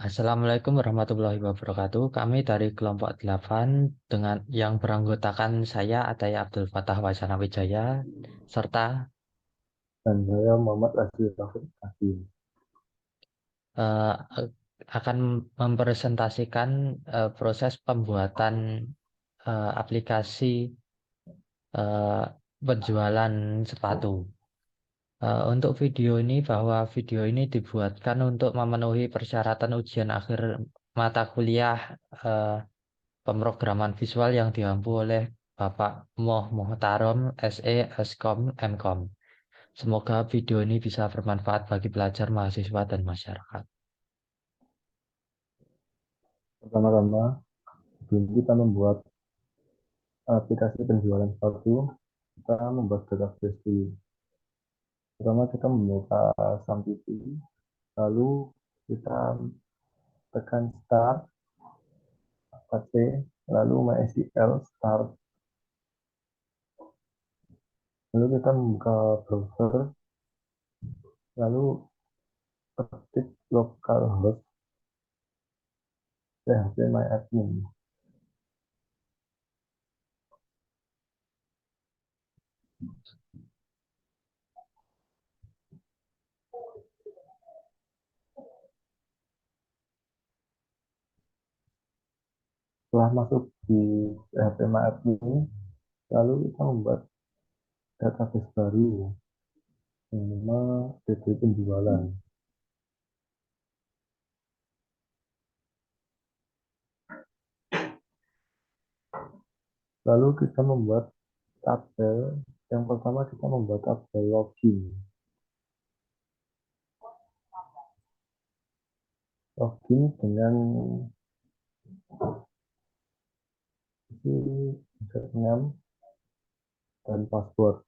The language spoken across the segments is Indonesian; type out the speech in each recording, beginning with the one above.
Assalamualaikum warahmatullahi wabarakatuh. Kami dari kelompok 8 dengan yang beranggotakan saya Ataya Abdul Fatah Wacana Wijaya serta Dan saya Muhammad Azri Taufik Hakim. eh, akan mempresentasikan proses pembuatan aplikasi eh, penjualan sepatu. Untuk video ini bahwa video ini dibuatkan untuk memenuhi persyaratan ujian akhir mata kuliah eh, pemrograman visual yang diampu oleh Bapak Moh Muhtarom, SE, Eskom, Mkom. Semoga video ini bisa bermanfaat bagi pelajar, mahasiswa, dan masyarakat. Pertama-tama, sebelum kita membuat aplikasi penjualan sepatu, kita membuat database dulu. Pertama, kita membuka SAMPT, lalu kita tekan Start, PC, lalu MySQL Start. Lalu kita membuka browser, lalu ketik localhost phpMyAdmin. Setelah masuk di phpMyAdmin, lalu kita membuat database baru yang nama DB penjualan. Lalu kita membuat tabel. Yang pertama kita membuat tabel login. Login dengan isi username dan password.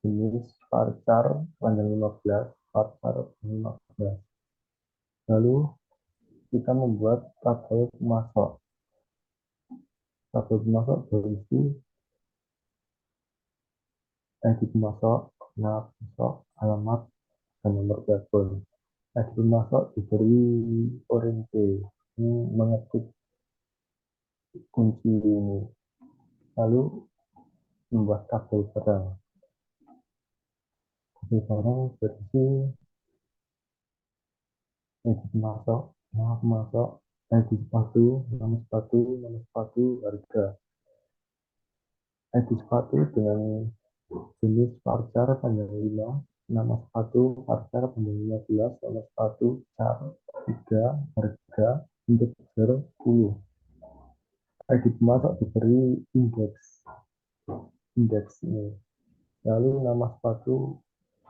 Jenis varchar panjang 15, varchar 15. Lalu kita membuat tabel pemasok. Tabel pemasok berisi ID pemasok, nama pemasok, alamat, dan nomor telepon. ID pemasok diberi oranye. Ini mengetik kunci ini. Lalu membuat tabel barang. Tabel barang berisi ID masuk, nama masuk, ID sepatu, nama sepatu, harga. ID sepatu dengan jenis varchar panjang 5, nama sepatu varchar panjang 15, nama sepatu car 3, harga integer 10. ID pemasok diberi indeks ini. Lalu nama sepatu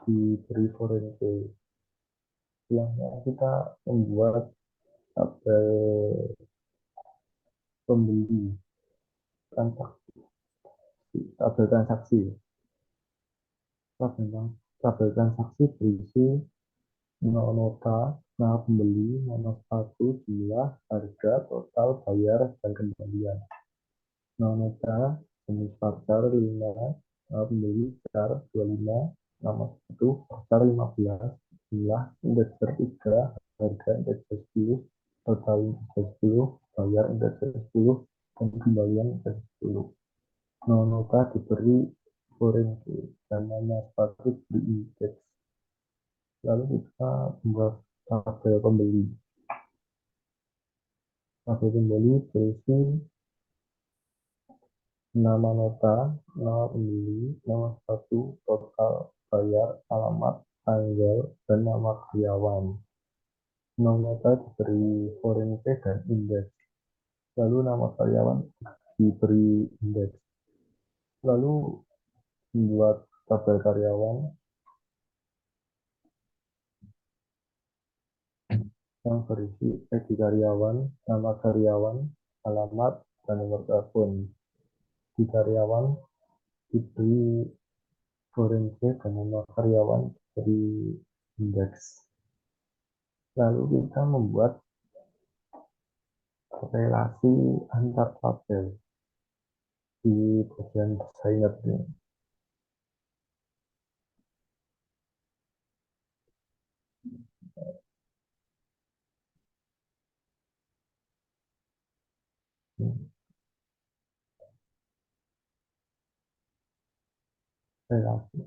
diberi foreign key. Setelahnya kita membuat tabel pembeli, transaksi, tabel transaksi. Tabel transaksi berisi nota, nama pembeli, nama sepatu, jumlah, harga, total, bayar, dan kembalian. Nota jenis pasar 5, nama pembeli pasar 25, nama sepatu pasar 15, jumlah integer 3, harga integer 10, total integer 10, bayar integer 10, dan kembalian integer 10. Nota diberi foreign key dan nama sepatu diberi indeks. Lalu kita membuat tabel pembeli. Tabel pembeli berisi nama nota, nama pembeli, nama sepatu, total, bayar, alamat, tanggal, dan nama karyawan. Nama nota diberi foreign key dan indeks. Lalu nama karyawan diberi indeks. Lalu membuat tabel karyawan yang berisi ID karyawan, nama karyawan, alamat, dan nomor telepon. Di karyawan diberi foreign key dan nama karyawan diberi indeks. Lalu kita membuat relasi antar tabel di bagian desainer ini. relasi.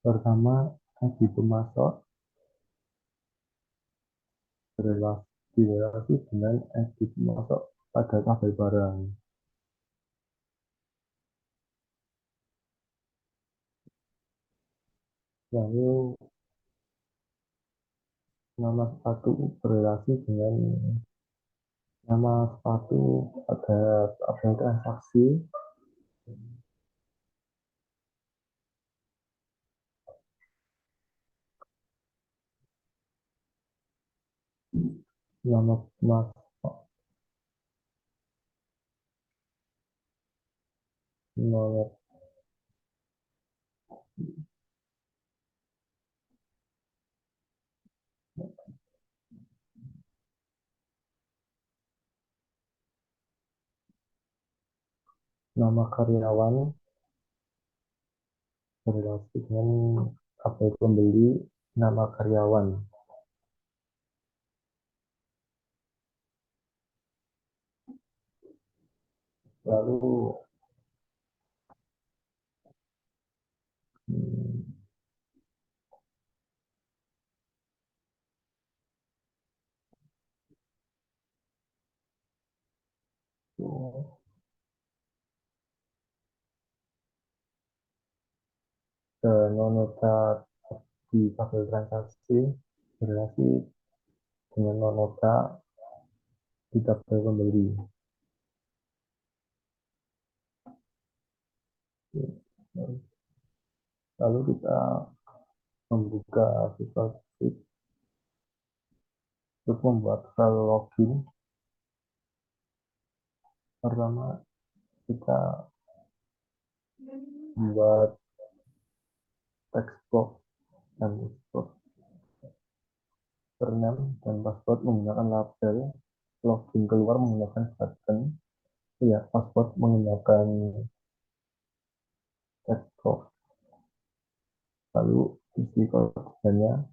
Pertama, Edi pemasok direlasi dengan Edi pemasok pada kabel barang. Lalu nama sepatu berrelasi dengan nama sepatu ada transaksi. Nama mas nama, nama karyawan berrelasi dengan kabel pembeli nama karyawan. Lalu hmm, nota di kabel transaksi berrelasi dengan nota di kabel pembeli. Lalu kita membuka Visual Basic untuk membuat file login. Pertama, kita membuat text box dan username dan password menggunakan label, login keluar menggunakan button, ya password menggunakan text box. Lalu isi kodenya,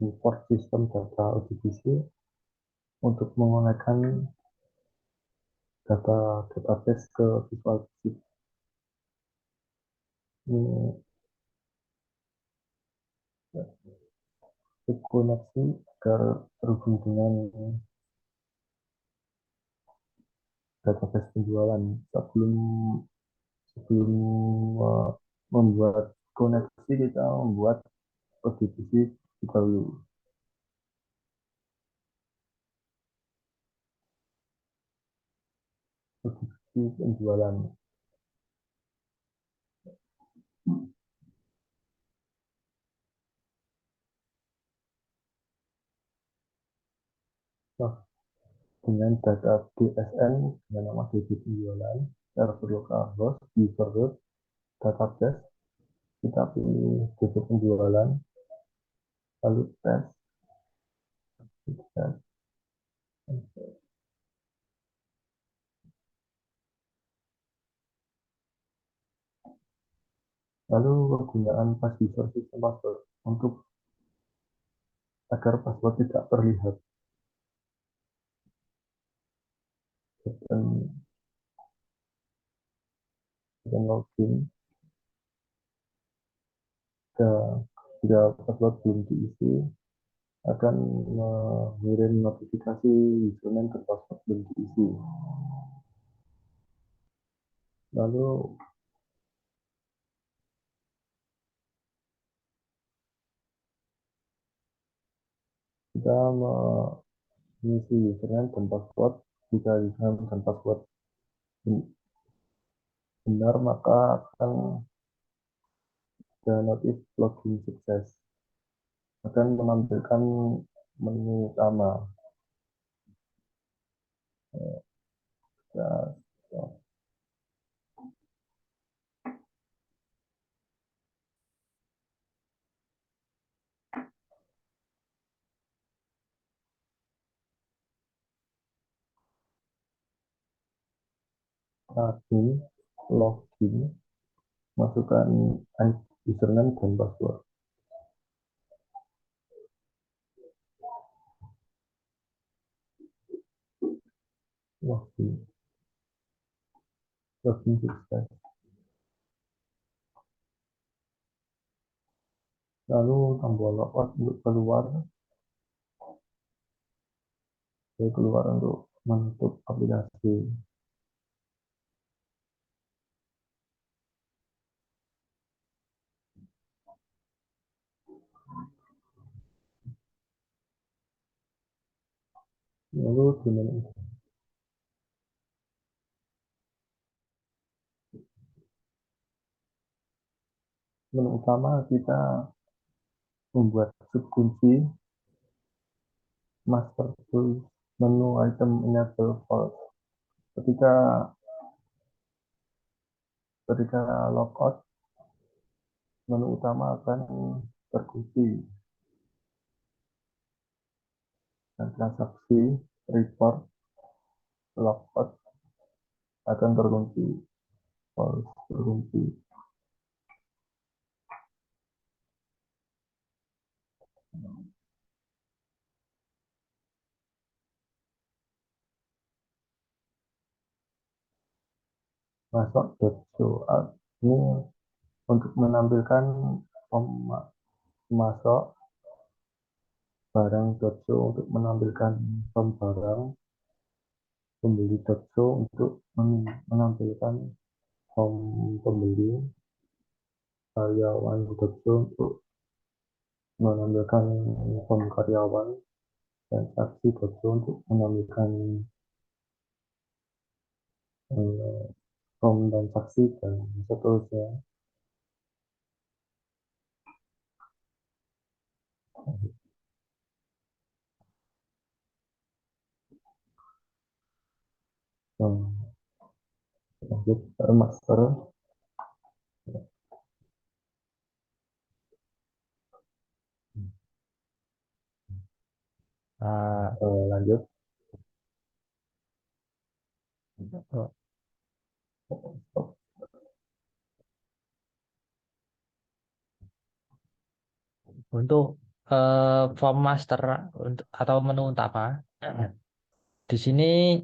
import sistem data ODBC untuk menggunakan data database ke Visual Basic. Ini koneksi agar terhubung dengan database penjualan. Sebelum membuat koneksi, kita membuat ODBC dahulu. ODBC penjualan. Nah, dengan data DSN dengan nama DB penjualan, server localhost, user root, database, kita pilih DB penjualan, lalu tes, lalu penggunaan password sistem password untuk agar password tidak terlihat. Dan login jika password belum diisi akan mengirim notifikasi username dan password belum diisi. Lalu kita mengisi username dan password. Jika username dan password benar, maka akan ada notif login sukses. Akan menampilkan menu utama. Ya, admin, login, masukkan username dan password. Login, login sukses. Lalu tombol logout untuk keluar, untuk menutup aplikasi. Lalu di menu utama kita membuat subkunci master tools menu item enable false. Ketika logout, menu utama akan terkunci dan transaksi report logout akan terkunci false, terkunci. Masuk show ini untuk menampilkan masuk barang show untuk menampilkan barang, pembeli show untuk menampilkan pembeli, karyawan show untuk menampilkan karyawan, dan saksi show untuk menampilkan dan saksi dan seterusnya. Lanjut master. Lanjut. Untuk form master atau menu utama, di sini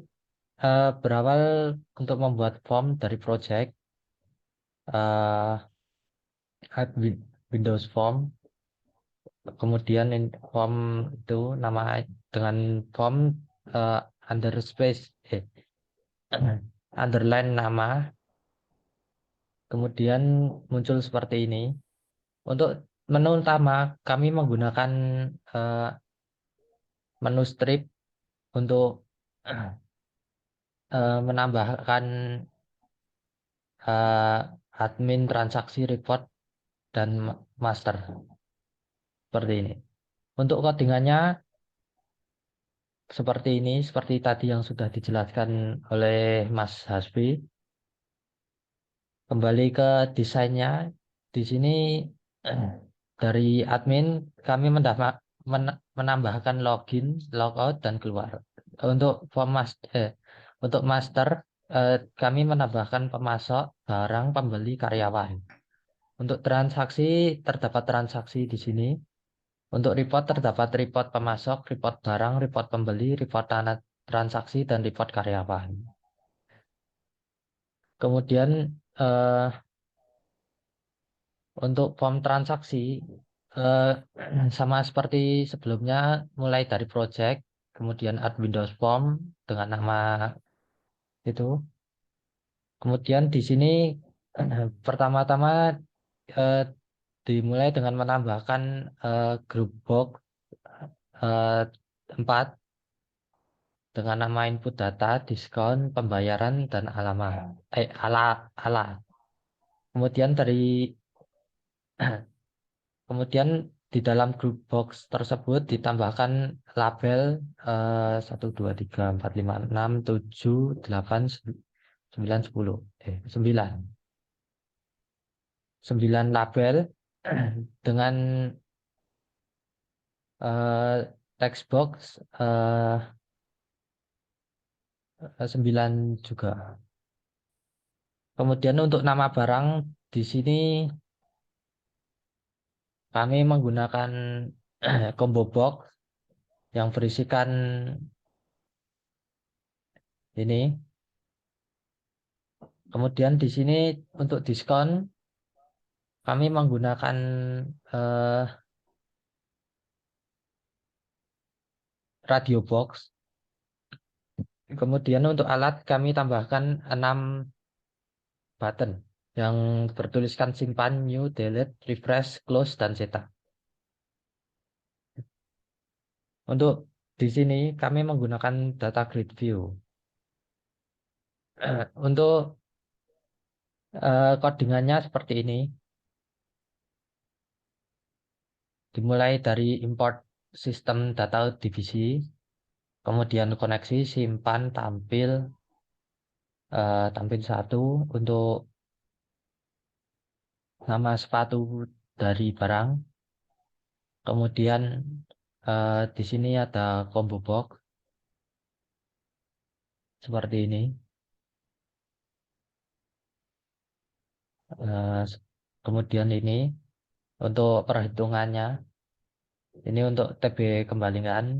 berawal untuk membuat form dari project Windows Form, kemudian form itu nama dengan form underline nama, kemudian muncul seperti ini. Untuk menu utama kami menggunakan menu strip untuk menambahkan admin transaksi report dan master seperti ini. Untuk codingannya seperti ini, seperti tadi yang sudah dijelaskan oleh Mas Hasbi. Kembali ke desainnya, di sini dari admin kami menambahkan login, logout, dan keluar. Untuk untuk master kami menambahkan pemasok, barang, pembeli, karyawan. Untuk transaksi terdapat transaksi di sini. Untuk report terdapat report pemasok, report barang, report pembeli, report transaksi, dan report karyawan. Kemudian untuk form transaksi sama seperti sebelumnya, mulai dari project, kemudian add Windows Form dengan nama itu. Kemudian di sini pertama-tama eh, dimulai dengan menambahkan group box 4 dengan nama input data, diskon, pembayaran, dan alamat. Ala. Kemudian kemudian di dalam group box tersebut ditambahkan label 1, 2, 3, 4, 5, 6, 7, 8, 9, 10. 9 label dengan text box 9 juga. Kemudian untuk nama barang di sini kami menggunakan combo box yang berisikan ini. Kemudian di sini untuk diskon kami menggunakan eh, radio box. Kemudian untuk alat kami tambahkan 6 button yang bertuliskan simpan, new, delete, refresh, close, dan cetak. Untuk di sini kami menggunakan data grid view. Untuk codingannya seperti ini. Dimulai dari import sistem data divisi, kemudian koneksi, simpan, tampil, tampil satu untuk nama sepatu dari barang. Kemudian di sini ada combo box seperti ini. Eh, Kemudian ini untuk perhitungannya, ini untuk TB kembalikan.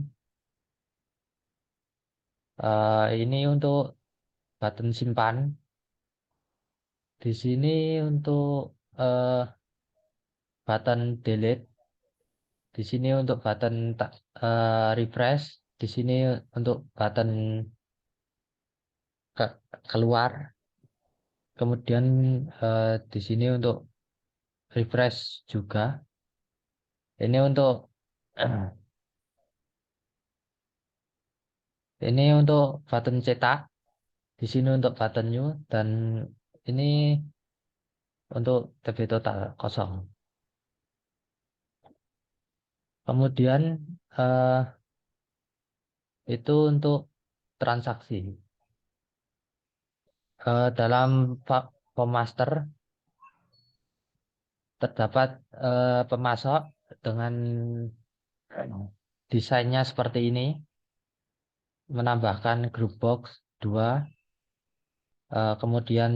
Ini untuk button simpan. Di sini untuk eh, button delete. Di sini untuk button refresh. Di sini untuk button keluar. Kemudian di sini untuk refresh juga. Ini untuk ini untuk button cetak. Di sini untuk button new dan ini untuk TB total kosong. Kemudian eh, itu untuk transaksi. Dalam form master terdapat pemasok dengan desainnya seperti ini, menambahkan group box 2, kemudian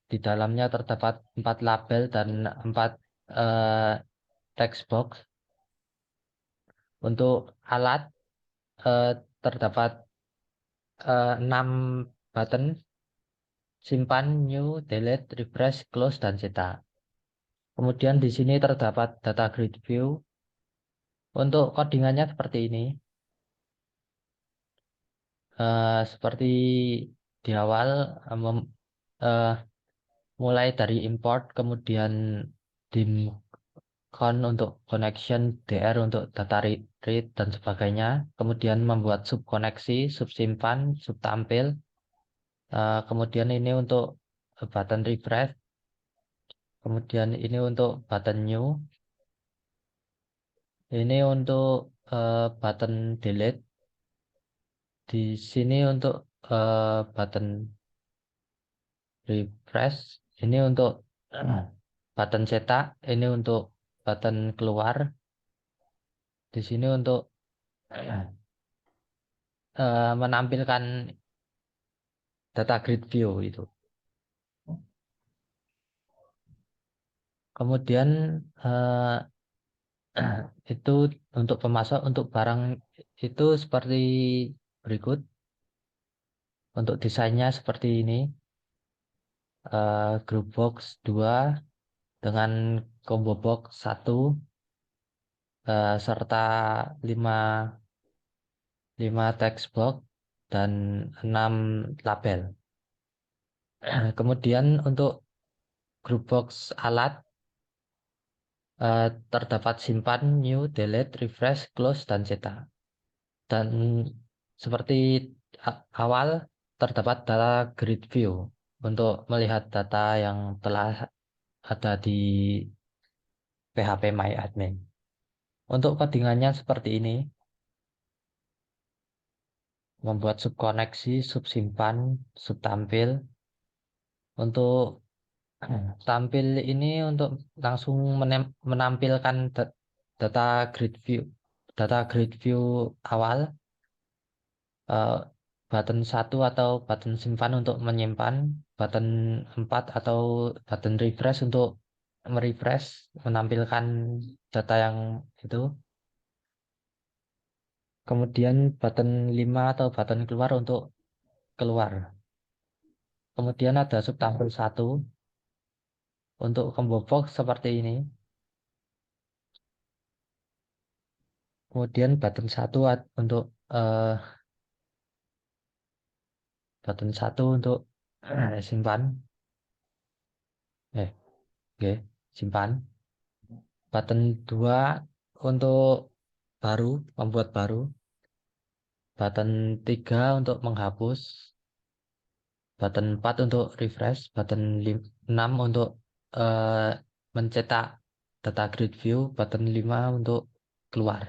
di dalamnya terdapat 4 label dan 4 eh, text box. Untuk alat terdapat 6 button, simpan, new, delete, refresh, close, dan cetak. Kemudian di sini terdapat data grid view. Untuk codingannya seperti ini. Seperti di awal, eh, mulai dari import, kemudian dim con untuk connection, dr untuk data read, dan sebagainya. Kemudian membuat sub koneksi, sub simpan, sub tampil. Kemudian ini untuk button refresh. Kemudian ini untuk button new. Ini untuk button delete. Di sini untuk button refresh. Ini untuk button cetak. Ini untuk button keluar. Di sini untuk menampilkan data grid view itu. Kemudian itu untuk pemasok untuk barang itu seperti berikut. Untuk desainnya seperti ini. Group box 2 dengan combo box 1 serta 5 text box dan 6 label. Kemudian untuk group box alat terdapat simpan, new, delete, refresh, close, dan cetak. Dan seperti awal terdapat data grid view untuk melihat data yang telah ada di PHP MyAdmin. Untuk codingannya seperti ini, membuat subkoneksi, subsimpan, subtampil. Untuk tampil ini untuk langsung menampilkan data grid view awal. button 1 atau button simpan untuk menyimpan, button 4 atau button refresh untuk merefresh, menampilkan data yang itu. Kemudian button 5 atau button keluar untuk keluar. Kemudian ada subtampil 1 untuk combo box seperti ini. Kemudian button 1 untuk eh, button 1 untuk simpan. Oke, simpan. Button 2 untuk baru, membuat baru. Button 3 untuk menghapus. Button 4 untuk refresh. Button 6 untuk eh, mencetak data grid view. Button 5 untuk keluar.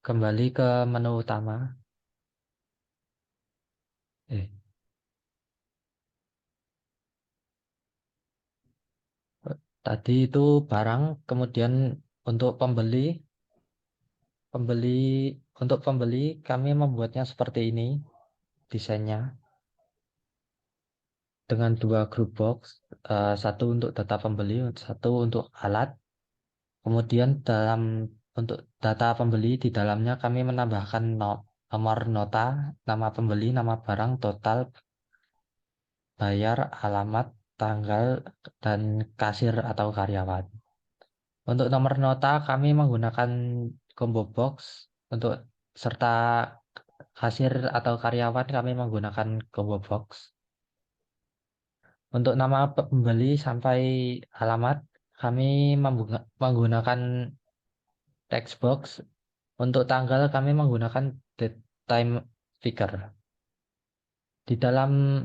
Kembali ke menu utama. Eh, Tadi itu barang, kemudian untuk pembeli untuk pembeli kami membuatnya seperti ini desainnya dengan dua group box, satu untuk data pembeli, satu untuk alat. Kemudian untuk data pembeli di dalamnya kami menambahkan nomor nota, nama pembeli, nama barang, total, bayar, alamat, tanggal, dan kasir atau karyawan. Untuk nomor nota kami menggunakan combo box untuk serta kasir atau karyawan kami menggunakan combo box. Untuk nama pembeli sampai alamat kami menggunakan text box. Untuk tanggal kami menggunakan date time figure. Di dalam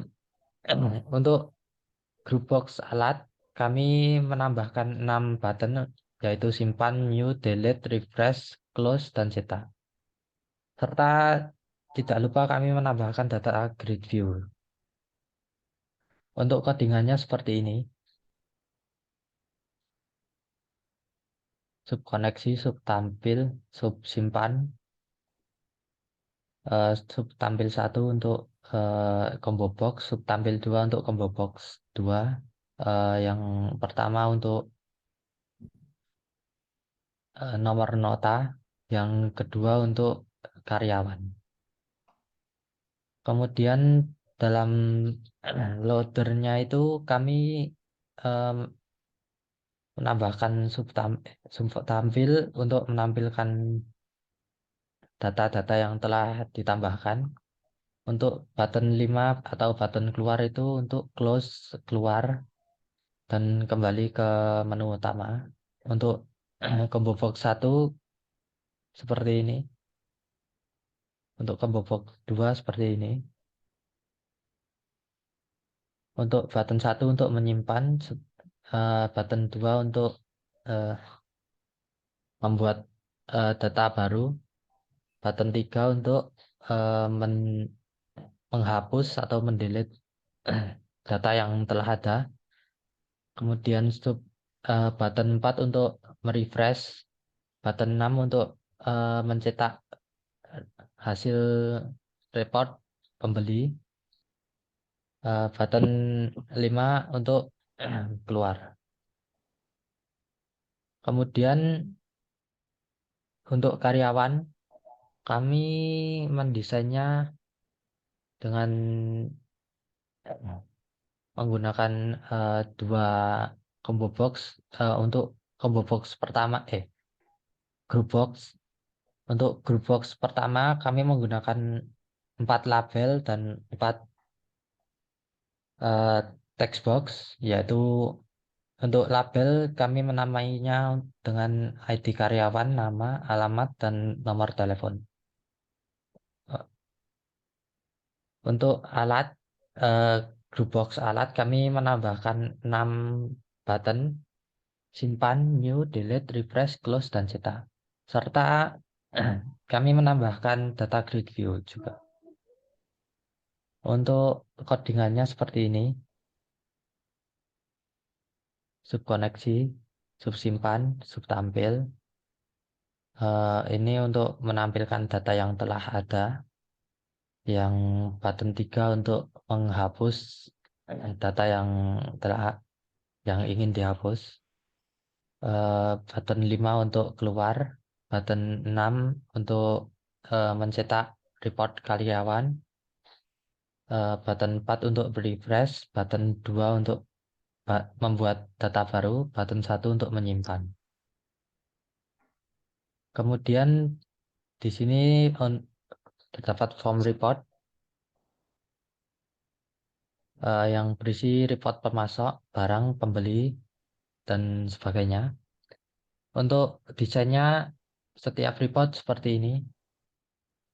untuk group box alat kami menambahkan 6 button yaitu simpan, new, delete, refresh, close, dan cetak. Serta tidak lupa kami menambahkan data grid view. Untuk codingannya seperti ini. Sub koneksi, sub tampil, sub simpan, sub tampil 1 untuk combo box, sub tampil 2 untuk combo box 2. Yang pertama untuk nomor nota, yang kedua untuk karyawan. Kemudian dalam loadernya itu kami em, menambahkan sub tampil untuk menampilkan data-data yang telah ditambahkan. Untuk button 5 atau button keluar itu untuk close keluar dan kembali ke menu utama. Untuk combo box 1 seperti ini. Untuk combo box 2 seperti ini. Untuk button 1 untuk menyimpan, button 2 untuk eh, membuat data baru, button 3 untuk menghapus atau mendelete data yang telah ada. Kemudian button 4 untuk merefresh, button 6 untuk mencetak hasil report pembeli, button 5 untuk keluar. Kemudian untuk karyawan, kami mendesainnya dengan menggunakan dua combo box. Untuk combo box pertama, group box. Untuk group box pertama, kami menggunakan 4 label dan 4 eh, text box, yaitu untuk label kami menamainya dengan ID karyawan, nama, alamat, dan nomor telepon. Eh, Untuk alat, eh, group box alat kami menambahkan 6 button, simpan, new, delete, refresh, close, dan cetak. Serta kami menambahkan data grid view juga. Untuk codingannya seperti ini. Subkoneksi, subsimpan, subtampil, Ini untuk menampilkan data yang telah ada. Yang button 3 untuk menghapus data yang telah yang ingin dihapus. Button 5 untuk keluar. Button 6 untuk mencetak report karyawan. Button 4 untuk refresh. Button 2 untuk membuat data baru. Button 1 untuk menyimpan. Kemudian di sini terdapat form report yang berisi report pemasok, barang, pembeli, dan sebagainya. Untuk desainnya, setiap report seperti ini,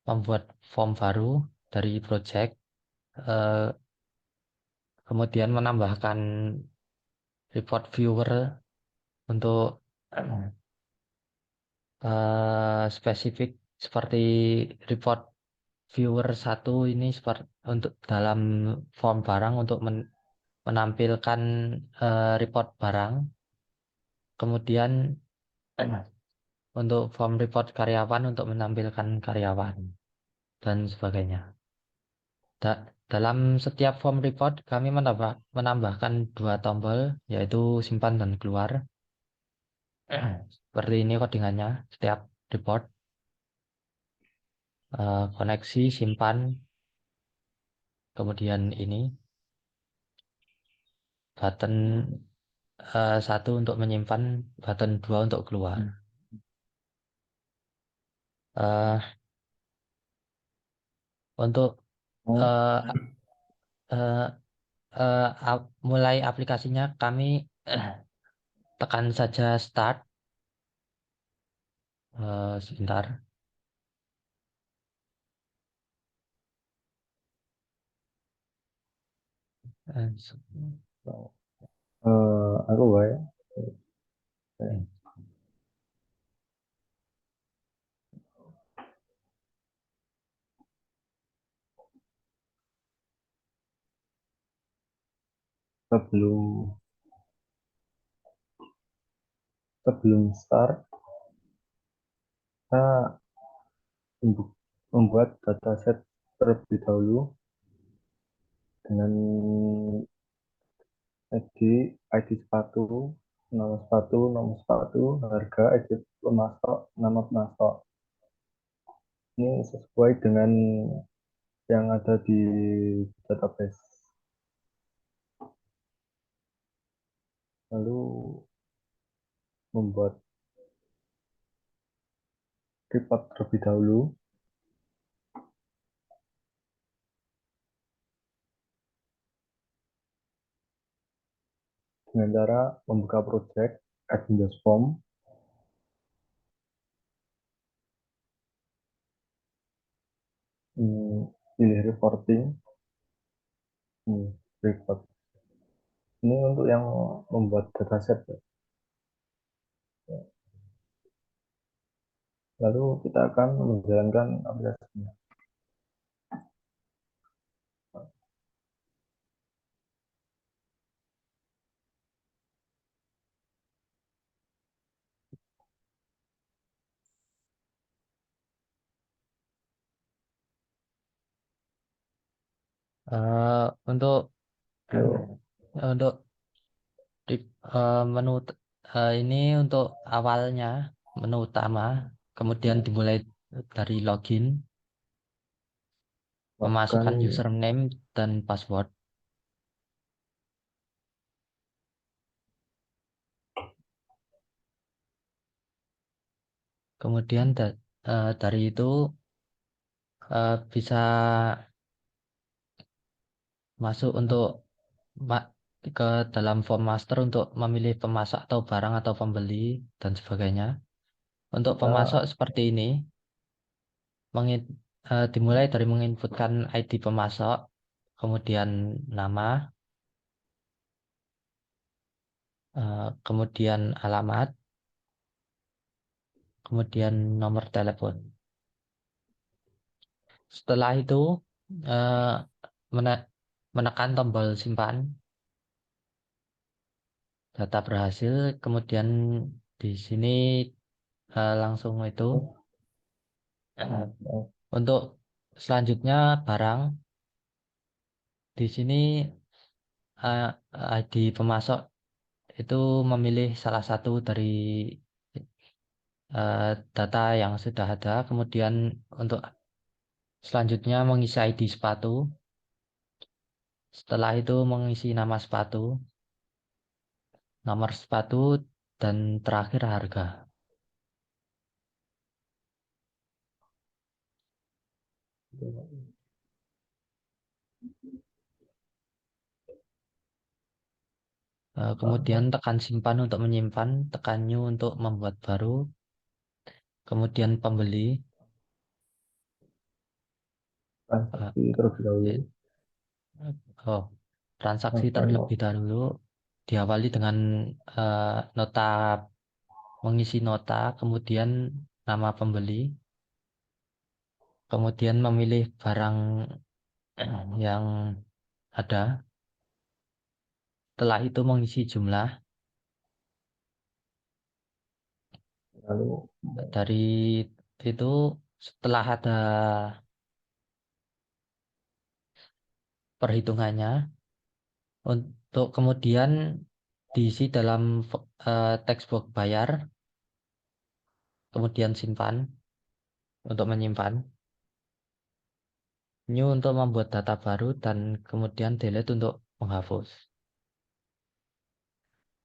membuat form baru dari project, eh, kemudian menambahkan report viewer untuk spesifik seperti report viewer satu ini seperti untuk dalam form barang untuk menampilkan report barang, kemudian untuk form report karyawan untuk menampilkan karyawan dan sebagainya. Dalam setiap form report kami menambahkan dua tombol yaitu simpan dan keluar. Seperti ini codingannya setiap report. Koneksi simpan, kemudian ini button satu untuk menyimpan, button 2 untuk keluar. Eh, untuk Oh, eh, eh, mulai aplikasinya kami tekan saja start. Sebentar. aku baik. Sebelum sebelum start, kita membuat dataset terlebih dahulu dengan ID sepatu, nomor sepatu, harga, ID pemasok, nama pemasok. Ini sesuai dengan yang ada di database. Lalu membuat report terlebih dahulu dengan cara membuka project, add Windows Form, pilih reporting, report. Ini untuk yang membuat dataset. Lalu kita akan menjalankan aplikasinya. Untuk Yuk, untuk menu ini untuk awalnya menu utama, kemudian dimulai dari login, masukkan memasukkan username dan password, kemudian dari itu bisa masuk untuk ke dalam form master untuk memilih pemasok atau barang atau pembeli dan sebagainya. Untuk kita pemasok seperti ini, dimulai dari menginputkan ID pemasok, kemudian nama, kemudian alamat, kemudian nomor telepon. Setelah itu eh, menekan tombol simpan, data berhasil, kemudian di sini langsung itu. Oh, oh, Untuk selanjutnya barang di sini di pemasok itu memilih salah satu dari data yang sudah ada. Kemudian untuk selanjutnya mengisi ID sepatu. Setelah itu mengisi nama sepatu, nomor sepatu, dan terakhir harga. gitu. Kemudian tekan simpan untuk menyimpan, tekan new untuk membuat baru, kemudian pembeli. eh, Transaksi terlebih dahulu. eh, oh, transaksi Apa ya? terlebih dahulu diawali dengan nota, mengisi nota, kemudian nama pembeli, kemudian memilih barang yang ada. Setelah itu mengisi jumlah. Lalu Dari itu setelah ada perhitungannya, untuk kemudian diisi dalam teks box bayar, kemudian simpan untuk menyimpan, new untuk membuat data baru, dan kemudian delete untuk menghapus.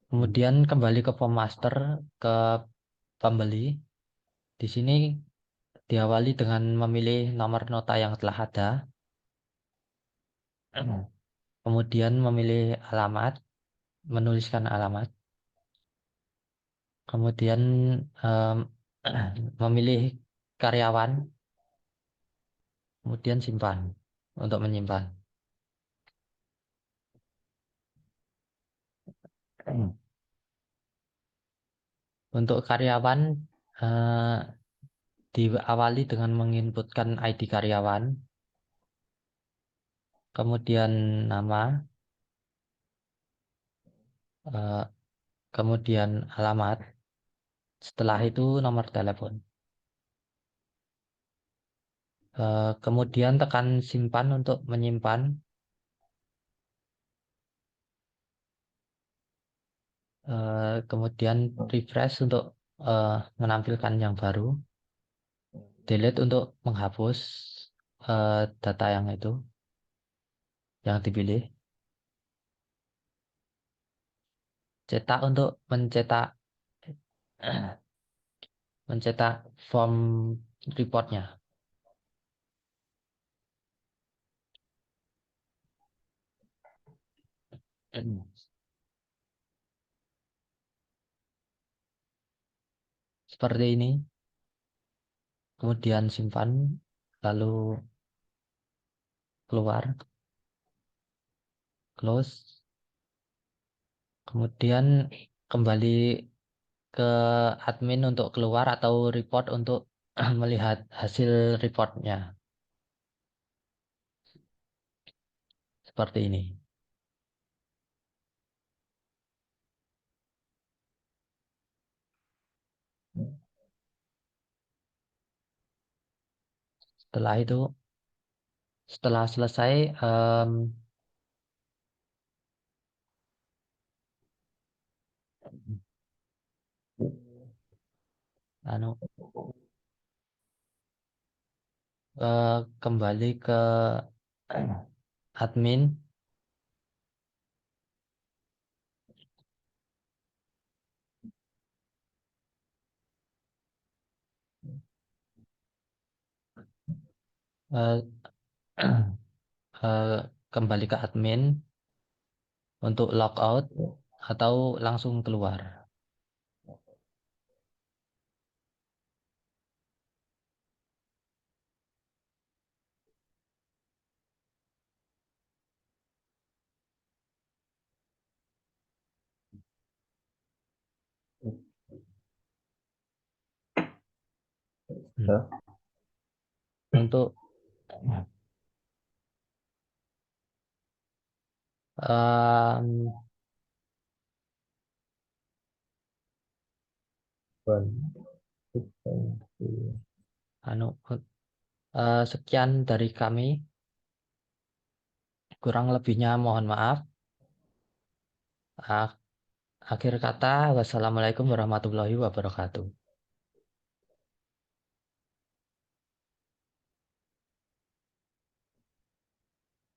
Kemudian kembali ke form master, ke pembeli. Di sini diawali dengan memilih nomor nota yang telah ada, kemudian memilih alamat, menuliskan alamat, kemudian em, memilih karyawan, kemudian simpan untuk menyimpan. Untuk karyawan eh, diawali dengan menginputkan ID karyawan, kemudian nama, eh, kemudian alamat, setelah itu nomor telepon. Kemudian tekan simpan untuk menyimpan, kemudian refresh untuk menampilkan yang baru, delete untuk menghapus data yang itu yang dipilih, cetak untuk mencetak form reportnya. Seperti ini, kemudian simpan, lalu keluar, close, kemudian kembali ke admin untuk keluar atau report untuk melihat hasil reportnya. Seperti ini. Setelah itu, setelah selesai, anu, kembali ke admin, eh, kembali ke admin untuk logout atau langsung keluar. Hmm. ya, Untuk em, ban. Substansi. Anu, sekian dari kami. Kurang lebihnya mohon maaf. Ah, Akhir kata, wassalamualaikum warahmatullahi wabarakatuh.